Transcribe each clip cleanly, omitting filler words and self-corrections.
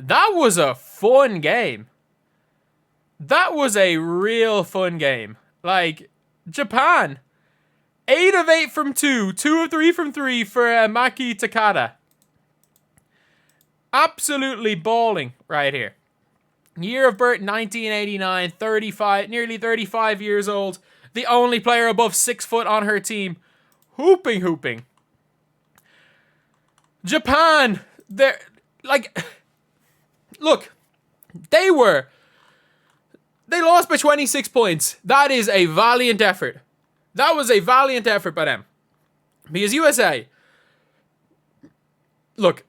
That was a fun game. That was a real fun game. Like, Japan, 8 of 8 from 2, 2 of 3 from 3 for Maki Takada. Absolutely balling right here. Year of birth, 1989, 35, nearly 35 years old. The only player above 6 foot on her team. Hooping. Japan, they're, like, look, they lost by 26 points. That is a valiant effort. That was a valiant effort by them. Because USA, look,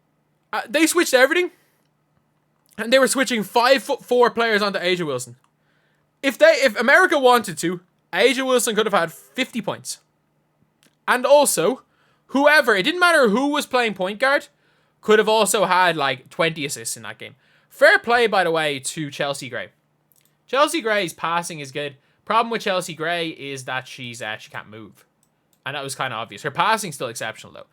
they switched everything. And they were switching 5'4" players onto Asia Wilson. If America wanted to, Asia Wilson could have had 50 points. And also, it didn't matter who was playing point guard, could have also had like 20 assists in that game. Fair play, by the way, to Chelsea Gray. Chelsea Gray's passing is good. Problem with Chelsea Gray is that she can't move. And that was kind of obvious. Her passing's still exceptional, though.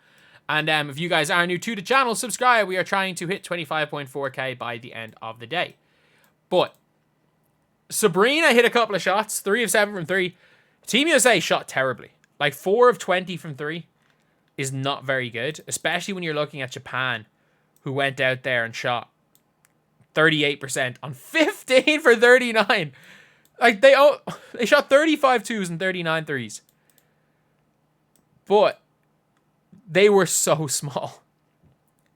And if you guys are new to the channel, subscribe. We are trying to hit 25.4k by the end of the day. But Breanna hit a couple of shots. 3 of 7 from 3. Team USA shot terribly. Like 4 of 20 from 3 is not very good. Especially when you're looking at Japan, who went out there and shot 38% on 15 for 39. Like they shot 35 twos and 39 threes. But they were so small.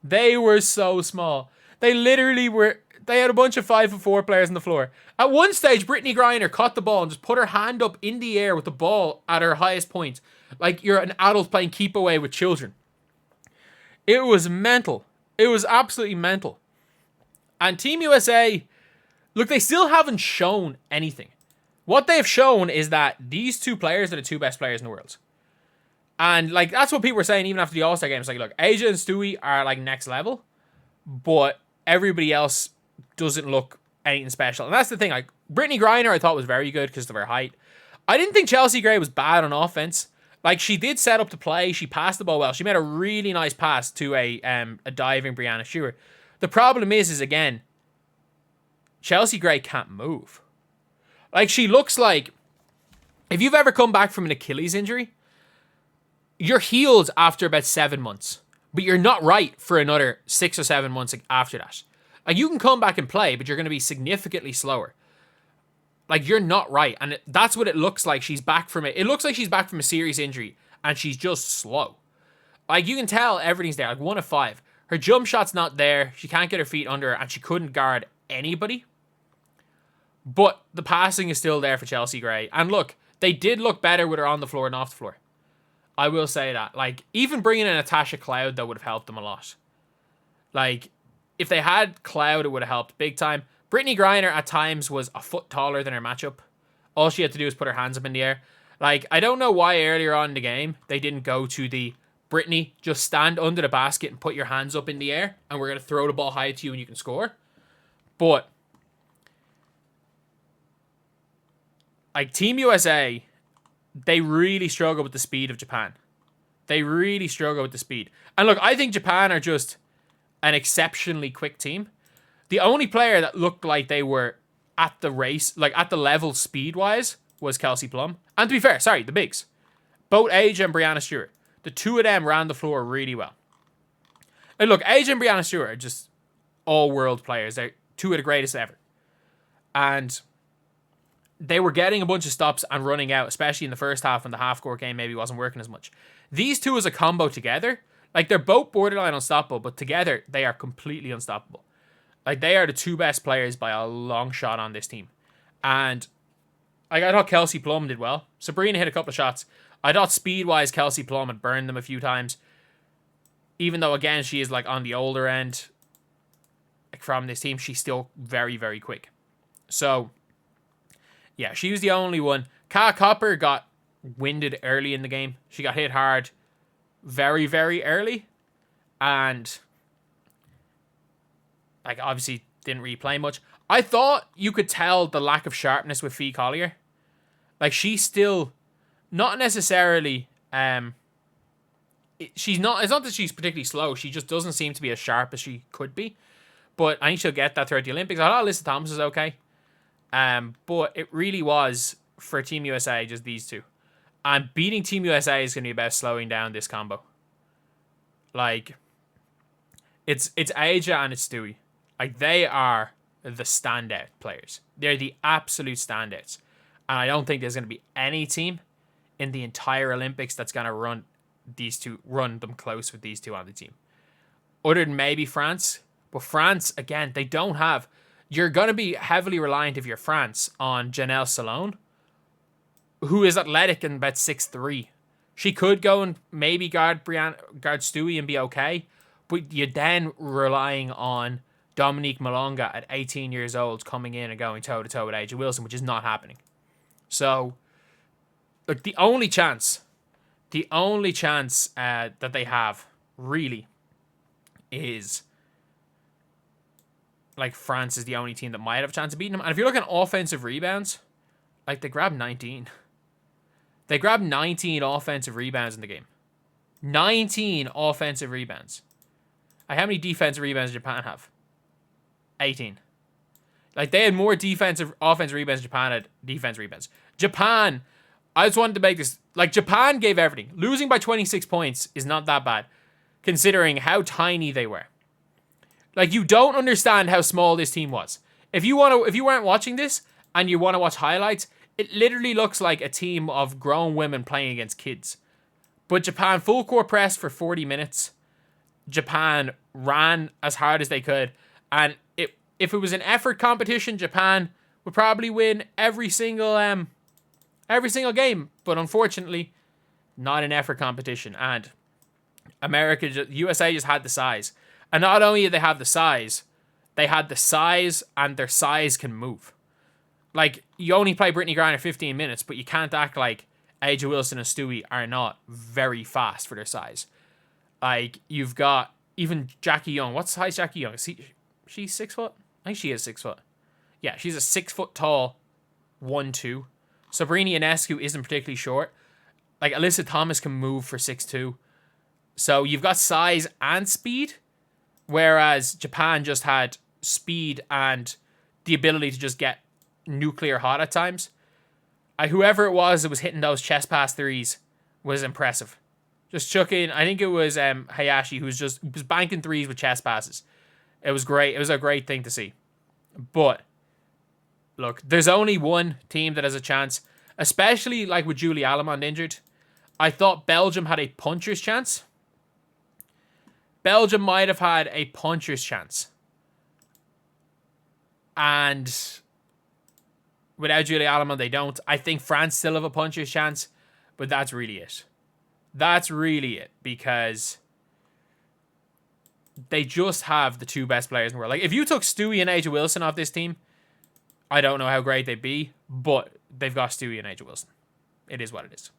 They were so small. They literally were... They had a bunch of 5'4" players on the floor. At one stage, Brittany Griner caught the ball and just put her hand up in the air with the ball at her highest point. Like you're an adult playing keep away with children. It was mental. It was absolutely mental. And Team USA... Look, they still haven't shown anything. What they've shown is that these 2 players are the 2 best players in the world. And, like, that's what people were saying even after the All-Star games. Like, look, Asia and Stewie are, like, next level. But everybody else doesn't look anything special. And that's the thing. Like, Brittany Griner I thought was very good because of her height. I didn't think Chelsea Gray was bad on offense. Like, she did set up the play. She passed the ball well. She made a really nice pass to a diving Breanna Steward. The problem is again, Chelsea Gray can't move. Like, she looks like... If you've ever come back from an Achilles injury... You're healed after about 7 months, but you're not right for another 6 or 7 months after that. Like, you can come back and play, but you're going to be significantly slower. Like, you're not right. And that's what it looks like she's back from it. It looks like she's back from a serious injury, and she's just slow. Like, you can tell everything's there. Like, 1 of 5. Her jump shot's not there. She can't get her feet under her, and she couldn't guard anybody. But the passing is still there for Chelsea Gray. And look, they did look better with her on the floor and off the floor. I will say that. Like, even bringing in Natasha Cloud, though, would have helped them a lot. Like, if they had Cloud, it would have helped big time. Brittany Griner, at times, was a foot taller than her matchup. All she had to do was put her hands up in the air. Like, I don't know why earlier on in the game, they didn't go to the, Brittany, just stand under the basket and put your hands up in the air, and we're going to throw the ball high to you and you can score. But, like, Team USA... They really struggle with the speed of Japan. They really struggle with the speed. And look, I think Japan are just an exceptionally quick team. The only player that looked like they were at the race, like at the level speed-wise, was Kelsey Plum. And to be fair, sorry, the bigs. Both Asia and Breanna Stewart. The 2 of them ran the floor really well. And look, Asia and Breanna Stewart are just all-world players. They're 2 of the greatest ever. And... they were getting a bunch of stops and running out, especially in the first half when the half-court game maybe wasn't working as much. These 2 as a combo together, like, they're both borderline unstoppable, but together, they are completely unstoppable. Like, they are the 2 best players by a long shot on this team. And like, I thought Kelsey Plum did well. Breanna hit a couple of shots. I thought speed-wise, Kelsey Plum had burned them a few times. Even though, again, she is, like, on the older end like, from this team, she's still very, very quick. So... yeah, she was the only one. Kat Copper got winded early in the game. She got hit hard very, very early. And, like, obviously didn't really play much. I thought you could tell the lack of sharpness with Fee Collier. Like, she's still not necessarily... it's not that she's particularly slow. She just doesn't seem to be as sharp as she could be. But I think she'll get that throughout the Olympics. I thought Alyssa Thomas was okay. But it really was, for Team USA, just these two. And beating Team USA is going to be about slowing down this combo. Like, it's Aja and it's Stewie. Like, they are the standout players. They're the absolute standouts. And I don't think there's going to be any team in the entire Olympics that's going to run them close with these two on the team. Other than maybe France. But France, again, they don't have... You're going to be heavily reliant, if you're France, on Janelle Salone, who is athletic and about 6'3". She could go and maybe guard Stewie and be okay, but you're then relying on Dominique Malonga at 18 years old coming in and going toe-to-toe with Aja Wilson, which is not happening. So, like, the only chance that they have, really, is... like, France is the only team that might have a chance of beating them. And if you're looking at offensive rebounds, like, they grabbed 19. They grabbed 19 offensive rebounds in the game. 19 offensive rebounds. Like, how many defensive rebounds did Japan have? 18. Like, they had more offensive rebounds than Japan had defensive rebounds. Japan, I just wanted to make this... Like, Japan gave everything. Losing by 26 points is not that bad, considering how tiny they were. Like, you don't understand how small this team was. If you weren't watching this and you want to watch highlights, it literally looks like a team of grown women playing against kids. But Japan full court press for 40 minutes. Japan ran as hard as they could. And if it was an effort competition, Japan would probably win every single game. But unfortunately, not an effort competition. And USA just had the size. And not only did they have the size, they had the size, and their size can move. Like, you only play Brittany Griner 15 minutes, but you can't act like Aja Wilson and Stewie are not very fast for their size. Like, you've got even Jackie Young. What's the height Jackie Young? Is she 6 foot? I think she is 6 foot. Yeah, she's a 6 foot tall 1-2. Sabrina Ionescu isn't particularly short. Like, Alyssa Thomas can move for 6'2". So you've got size and speed, whereas Japan just had speed and the ability to just get nuclear hot at times. Whoever it was that was hitting those chest pass threes was impressive. Just chucking, I think it was Hayashi, who was banking threes with chest passes. It was great. It was a great thing to see. But look, there's only one team that has a chance, especially like with Julie Alamond injured. I thought Belgium had a puncher's chance. Belgium might have had a puncher's chance. And without Julie Alamond, they don't. I think France still have a puncher's chance, but that's really it. That's really it, because they just have the two best players in the world. Like, if you took Stewie and Aja Wilson off this team, I don't know how great they'd be, but they've got Stewie and Aja Wilson. It is what it is.